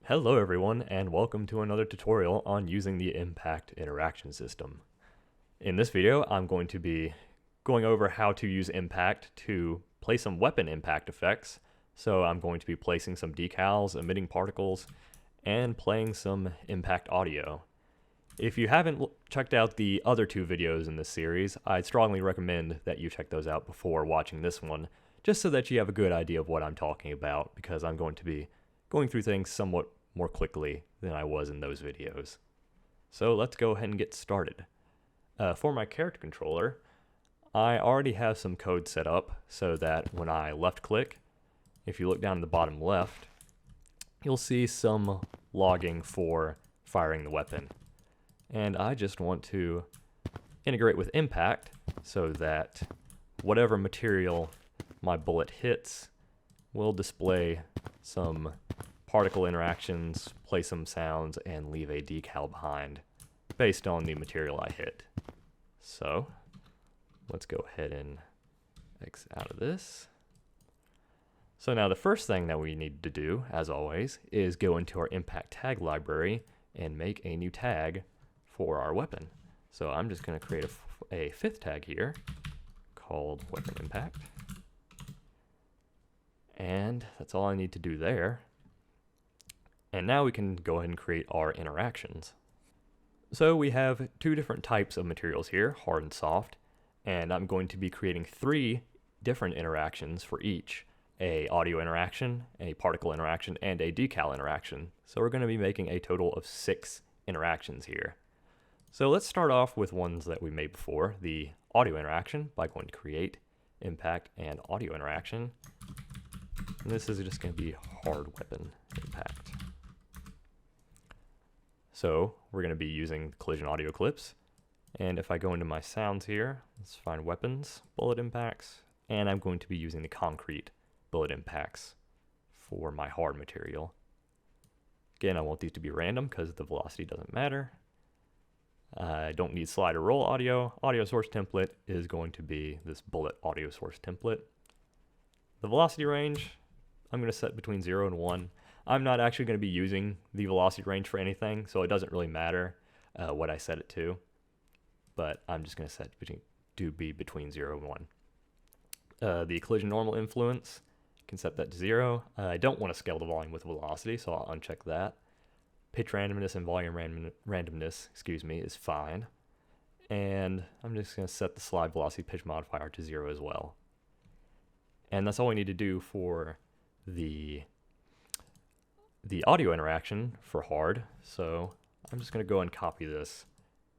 Hello everyone, and welcome to another tutorial on using the impact interaction system. In this video, I'm going to be going over how to use impact to place some weapon impact effects. So I'm going to be placing some decals, emitting particles, and playing some impact audio. If you haven't checked out the other two videos in this series, I'd strongly recommend that you check those out before watching this one, just so that you have a good idea of what I'm talking about, because I'm going to be going through things somewhat more quickly than I was in those videos. So let's go ahead and get started. For my character controller, I already have some code set up so that when I left click, if you look down in the bottom left, you'll see some logging for firing the weapon. And I just want to integrate with impact so that whatever material my bullet hits will display some particle interactions, play some sounds, and leave a decal behind based on the material I hit. So let's go ahead and exit out of this. So now the first thing that we need to do, as always, is go into our impact tag library and make a new tag for our weapon. So I'm just going to create a fifth tag here called weapon impact. And that's all I need to do there. And now we can go ahead and create our interactions. So we have two different types of materials here, hard and soft, and I'm going to be creating three different interactions for each: a audio interaction, a particle interaction, and a decal interaction. So we're going to be making a total of 6 interactions here. So let's start off with ones that we made before, the audio interaction, by going to create, impact, and audio interaction. And this is just going to be hard weapon impact. So we're going to be using collision audio clips. And if I go into my sounds here, let's find weapons, bullet impacts, and I'm going to be using the concrete bullet impacts for my hard material. Again, I want these to be random because the velocity doesn't matter. I don't need slide or roll audio. Audio source template is going to be this bullet audio source template. The velocity range, I'm going to set between 0 and 1. I'm not actually going to be using the velocity range for anything, so it doesn't really matter what I set it to. But I'm just going to set it to be between 0 and 1. The collision normal influence, you can set that to 0. I don't want to scale the volume with velocity, so I'll uncheck that. Pitch randomness and volume randomness, is fine. And I'm just going to set the slide velocity pitch modifier to 0 as well. And that's all we need to do for the audio interaction for hard. So I'm just going to go and copy this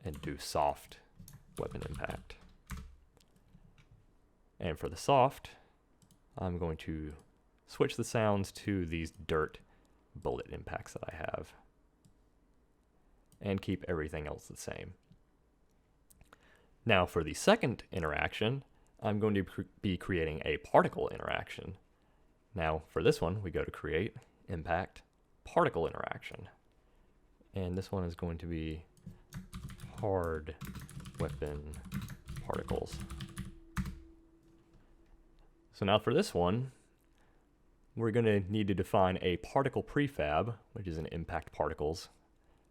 and do soft weapon impact. And for the soft, I'm going to switch the sounds to these dirt bullet impacts that I have and keep everything else the same. Now for the second interaction, I'm going to be creating a particle interaction. Now for this one, we go to create, impact, particle interaction. And this one is going to be hard weapon particles. So now for this one, we're going to need to define a particle prefab, which is an impact particles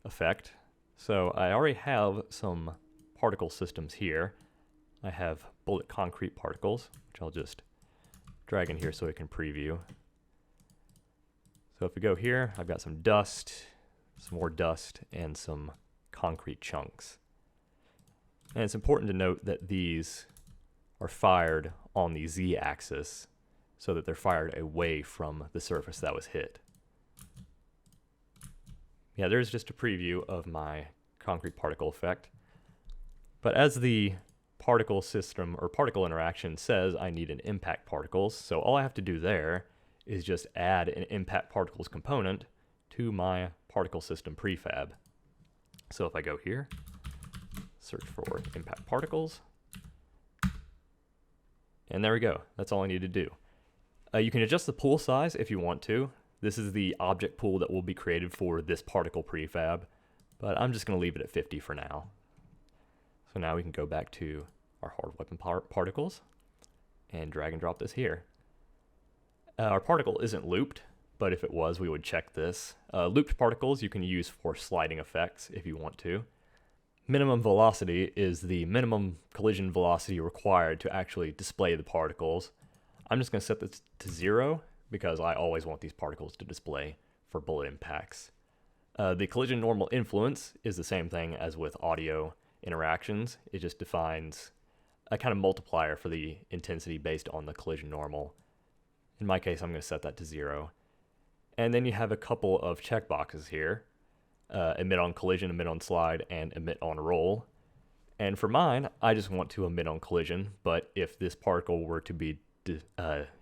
effect. So I already have some particle systems here. I have bullet concrete particles, which I'll just drag in here so I can preview. So if we go here, I've got some dust, some more dust, and some concrete chunks. And it's important to note that these are fired on the z-axis so that they're fired away from the surface that was hit. Yeah, there's just a preview of my concrete particle effect. But as the particle system or particle interaction says, I need an impact particles. So all I have to do there is just add an impact particles component to my particle system prefab. So if I go here, search for impact particles, and there we go. That's all I need to do. You can adjust the pool size if you want to. This is the object pool that will be created for this particle prefab, but I'm just going to leave it at 50 for now. So now we can go back to our hard weapon particles and drag and drop this here. Our particle isn't looped, but if it was, we would check this. Looped particles you can use for sliding effects if you want to. Minimum velocity is the minimum collision velocity required to actually display the particles. I'm just going to set this to 0 because I always want these particles to display for bullet impacts. The collision normal influence is the same thing as with audio interactions. It just defines a kind of multiplier for the intensity based on the collision normal. In my case, I'm going to set that to 0. And then you have a couple of checkboxes here. Emit on collision, emit on slide, and emit on roll. And for mine, I just want to emit on collision, but if this particle were to be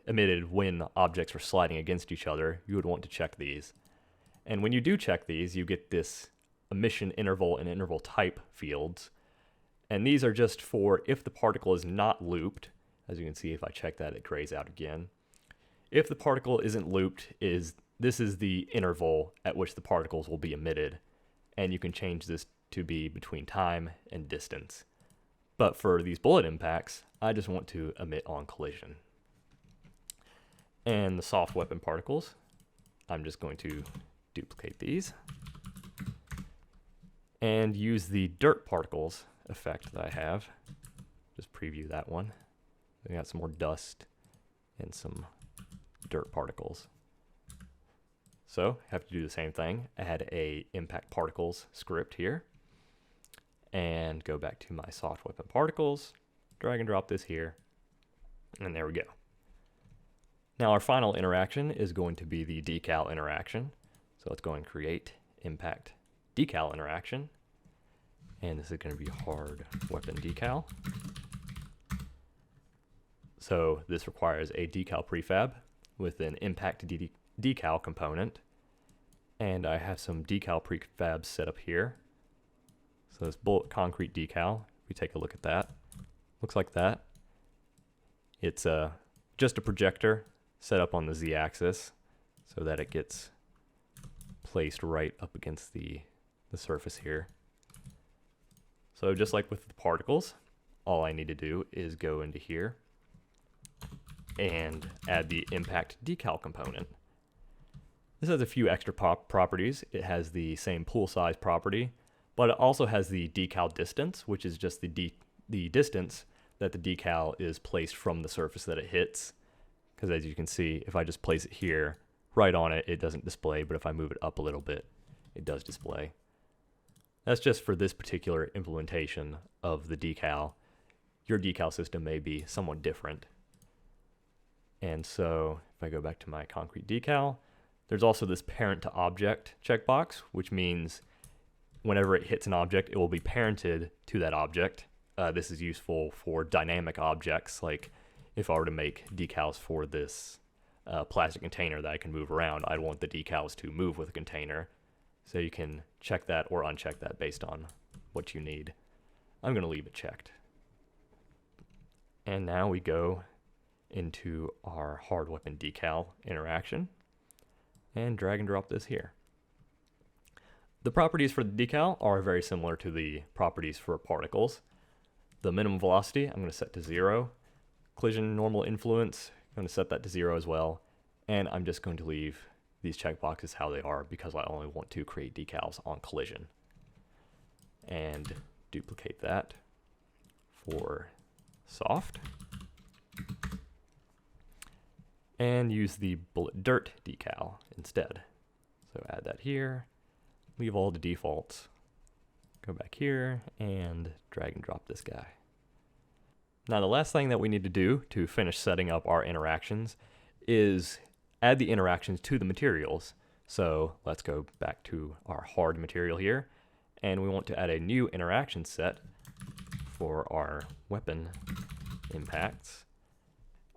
emitted when objects were sliding against each other, you would want to check these. And when you do check these, you get this emission interval and interval type fields. And these are just for if the particle is not looped. As you can see, if I check that, it grays out again. If the particle isn't looped, this is the interval at which the particles will be emitted, and you can change this to be between time and distance. But for these bullet impacts, I just want to emit on collision. And the soft weapon particles, I'm just going to duplicate these and use the dirt particles effect that I have. Just preview that one. We got some more dust and some dirt particles. So have to do the same thing. Add a impact particles script here and go back to my soft weapon particles, drag and drop this here, and there we go. Now our final interaction is going to be the decal interaction. So let's go and create impact decal interaction. And this is going to be hard weapon decal. So this requires a decal prefab with an impact decal component, and I have some decal prefabs set up here. So this bullet concrete decal, we take a look at that. Looks like that. It's just a projector set up on the z-axis so that it gets placed right up against the surface here. So just like with the particles, all I need to do is go into here and add the impact decal component. This has a few extra properties. It has the same pool size property, but it also has the decal distance, which is just the distance that the decal is placed from the surface that it hits. Because as you can see, if I just place it here, right on it, it doesn't display, but if I move it up a little bit, it does display. That's just for this particular implementation of the decal. Your decal system may be somewhat different. And so if I go back to my concrete decal, there's also this parent to object checkbox, which means whenever it hits an object, it will be parented to that object. This is useful for dynamic objects, like if I were to make decals for this plastic container that I can move around, I'd want the decals to move with the container. So you can check that or uncheck that based on what you need. I'm going to leave it checked. And now we go into our hard weapon decal interaction and drag and drop this here. The properties for the decal are very similar to the properties for particles. The minimum velocity, I'm going to set to 0. Collision normal influence, I'm going to set that to 0 as well. And I'm just going to leave these checkboxes how they are because I only want to create decals on collision. And duplicate that for soft. And use the bullet dirt decal instead. So add that here, leave all the defaults, go back here, and drag and drop this guy. Now the last thing that we need to do to finish setting up our interactions is add the interactions to the materials. So let's go back to our hard material here, and we want to add a new interaction set for our weapon impacts.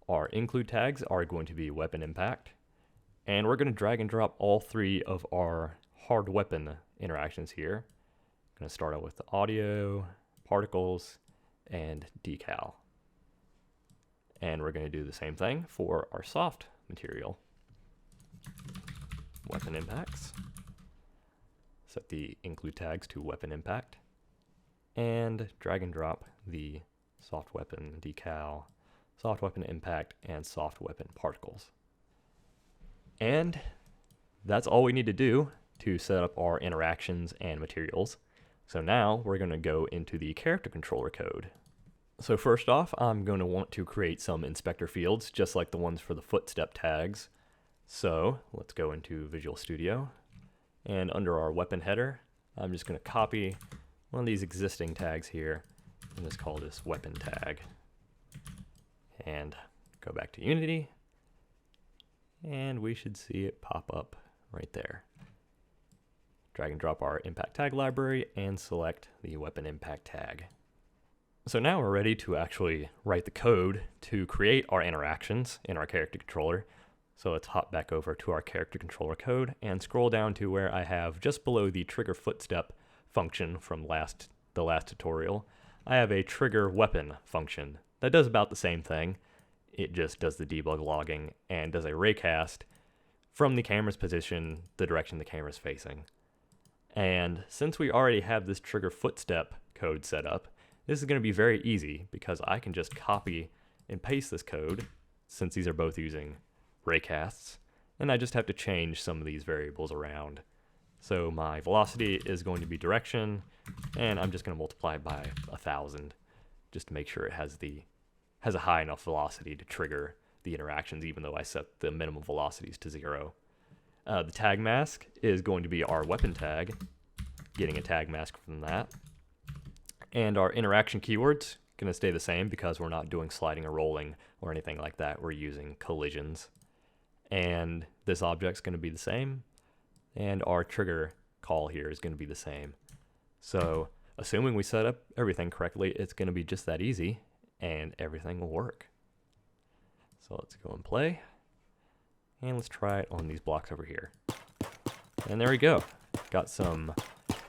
Our include tags are going to be weapon impact, and we're going to drag and drop all 3 of our hard weapon interactions here. I'm going to start out with the audio, particles, and decal. And we're going to do the same thing for our soft material. Weapon impacts. Set the include tags to weapon impact. And drag and drop the soft weapon decal, soft weapon impact, and soft weapon particles. And that's all we need to do to set up our interactions and materials. So now we're going to go into the character controller code. So first off, I'm going to want to create some inspector fields, just like the ones for the footstep tags. So let's go into Visual Studio, and under our weapon header, I'm just going to copy one of these existing tags here, and just call this weapon tag. And go back to Unity, and we should see it pop up right there. Drag and drop our impact tag library and select the weapon impact tag. So now we're ready to actually write the code to create our interactions in our character controller. So let's hop back over to our character controller code and scroll down to where I have, just below the trigger footstep function from the last tutorial, I have a trigger weapon function that does about the same thing. It just does the debug logging and does a raycast from the camera's position, the direction the camera's facing. And since we already have this trigger footstep code set up, this is going to be very easy because I can just copy and paste this code, since these are both using raycasts, and I just have to change some of these variables around. So my velocity is going to be direction, and I'm just going to multiply it by 1,000 just to make sure it has a high enough velocity to trigger the interactions, even though I set the minimum velocities to 0. The tag mask is going to be our weapon tag, getting a tag mask from that. And our interaction keywords going to stay the same because we're not doing sliding or rolling or anything like that. We're using collisions. And this object's going to be the same. And our trigger call here is going to be the same. So assuming we set up everything correctly, it's going to be just that easy and everything will work. So let's go and play. And let's try it on these blocks over here. And there we go. Got some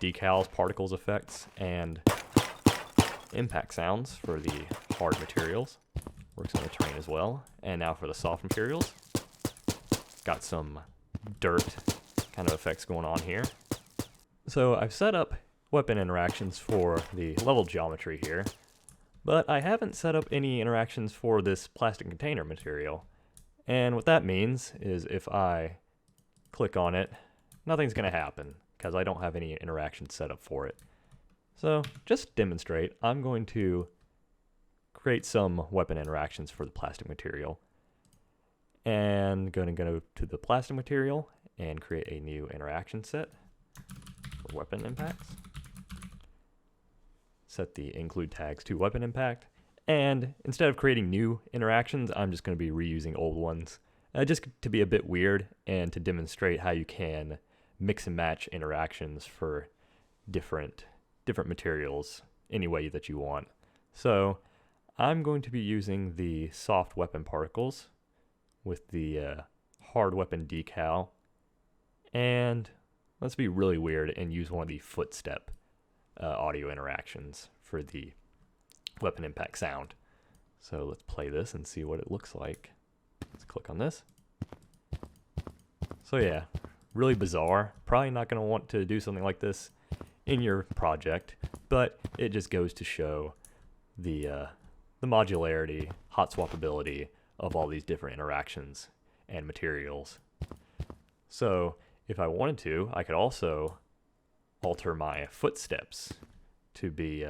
decals, particles effects, and impact sounds for the hard materials. Works on the terrain as well. And now for the soft materials. Got some dirt kind of effects going on here. So I've set up weapon interactions for the level geometry here, but I haven't set up any interactions for this plastic container material. And what that means is if I click on it, nothing's going to happen because I don't have any interactions set up for it. So just to demonstrate, I'm going to create some weapon interactions for the plastic material. And going to go to the plastic material and create a new interaction set for weapon impacts. Set the include tags to weapon impact. And instead of creating new interactions, I'm just going to be reusing old ones, just to be a bit weird and to demonstrate how you can mix and match interactions for different materials any way that you want. So I'm going to be using the soft weapon particles with the hard weapon decal, and let's be really weird and use one of the footstep audio interactions for the weapon impact sound. So let's play this and see what it looks like. Let's click on this. So yeah, really bizarre. Probably not going to want to do something like this in your project, but it just goes to show the modularity, hot swappability of all these different interactions and materials. So if I wanted to, I could also alter my footsteps to be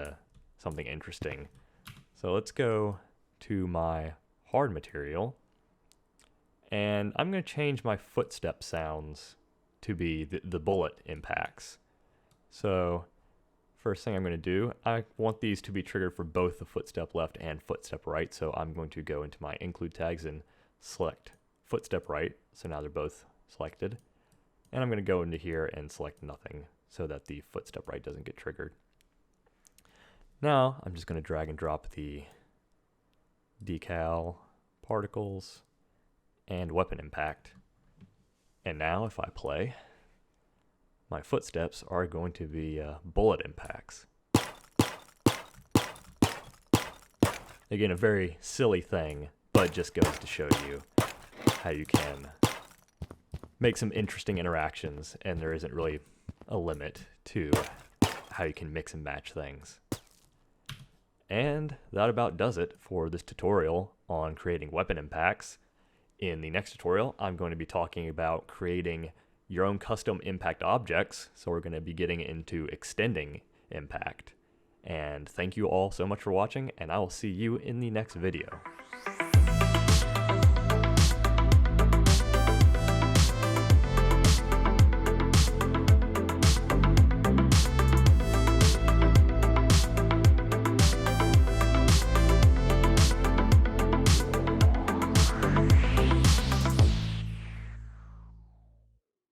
something interesting. So let's go to my hard material, and I'm going to change my footstep sounds to be the bullet impacts. So first thing I'm going to do, I want these to be triggered for both the footstep left and footstep right. So I'm going to go into my include tags and select footstep right. So now they're both selected. And I'm going to go into here and select nothing so that the footstep right doesn't get triggered. Now I'm just going to drag and drop the decal, particles, and weapon impact. And now if I play, my footsteps are going to be bullet impacts. Again, a very silly thing, but just goes to show you how you can make some interesting interactions, and there isn't really a limit to how you can mix and match things. And that about does it for this tutorial on creating weapon impacts. In the next tutorial, I'm going to be talking about creating your own custom impact objects. So we're going to be getting into extending impact. And thank you all so much for watching, and I will see you in the next video.